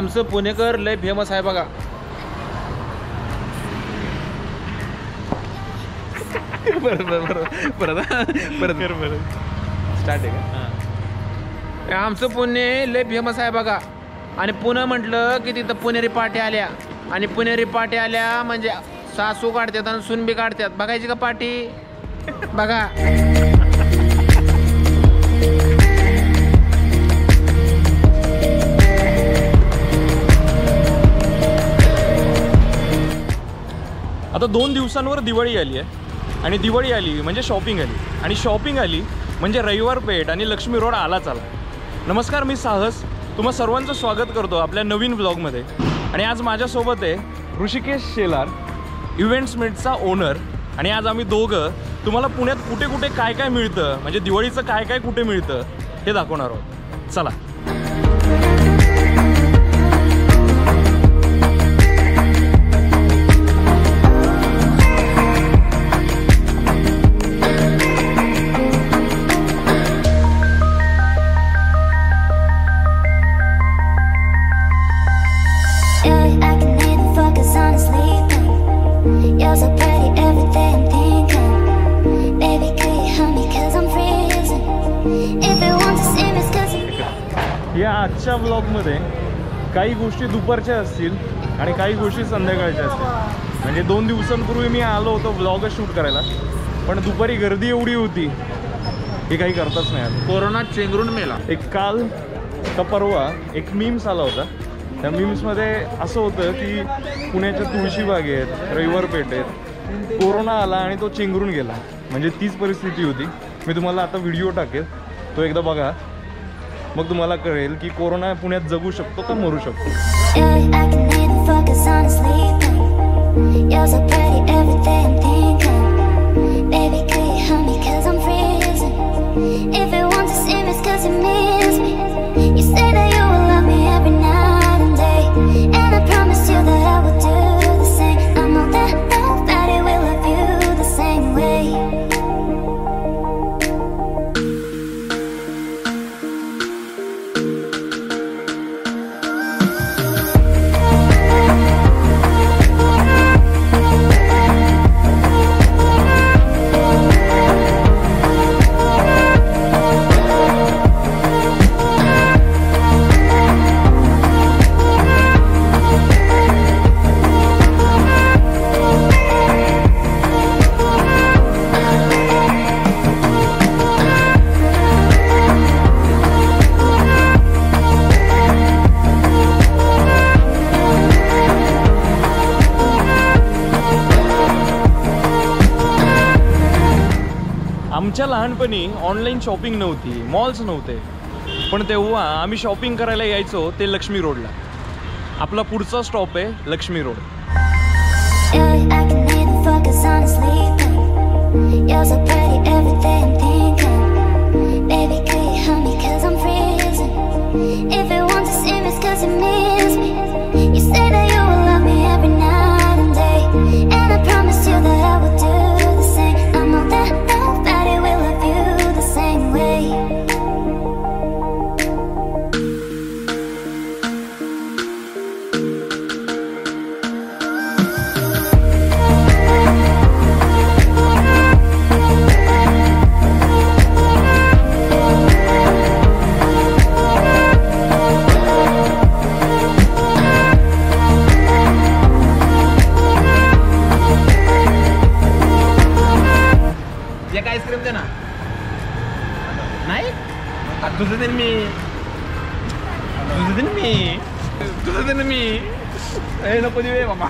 आमचं पुणेकर लय फेमस आहे बघा. परत स्टार्ट आहे का? आमचं पुणे लय फेमस आहे बघा. आणि पुणे म्हटलं की तिथं पुणेरी पाटी आल्या. आणि पुणेरी पाटी आल्या म्हणजे सासू काढतात आणि सुनबी काढतात. बघायची का पाटी? बघा. आता 2 दिवसांवर दिवाळी आली आहे. आणि दिवाळी आली म्हणजे शॉपिंग आली. आणि शॉपिंग आली म्हणजे रविवार पेठ आणि लक्ष्मी रोड आलाच आला. नमस्कार, मी साहस तुम्हा सर्वांचं स्वागत करतो आपल्या नवीन ब्लॉगमध्ये. आणि आज माझ्यासोबत आहे ऋषिकेश शेलार, इव्हेंट्समेटचा ओनर. आणि आज आम्ही दोघं तुम्हाला पुण्यात कुठे कुठे काय काय मिळतं, म्हणजे दिवाळीचं काय काय कुठे मिळतं हे दाखवणार आहोत. चला. या आजच्या ब्लॉगमध्ये काही गोष्टी दुपारच्या असतील आणि काही गोष्टी संध्याकाळच्या असतील. म्हणजे 2 दिवसांपूर्वी मी आलो होतो ब्लॉग शूट करायला, पण दुपारी गर्दी एवढी होती की काही करताच नाही आलं. कोरोना चेंगरून मेला. एक काल का परवा एक मीम्स आला होता. त्या मीम्समध्ये असं होतं की पुण्याच्या तुळशीबागेत, रविवार पेठेत कोरोना आला आणि तो चेंगरून गेला. म्हणजे तीच परिस्थिती होती. मी तुम्हाला आता व्हिडिओ टाकेल, तो एकदा बघा, मग तुम्हाला कळेल की कोरोना पुण्यात जगू शकतो का मरू शकतो. आमच्या लहानपणी ऑनलाईन शॉपिंग नव्हती, मॉल्स नव्हते, पण तेव्हा आम्ही शॉपिंग करायला यायचो ते लक्ष्मी रोडला. आपला पुढचा स्टॉप आहे लक्ष्मी रोड. आईस्क्रीम दे ना. नाही तुझं दे मी, तुझं दे मी, तुझं दे मी. हे नको देऊ बाबा.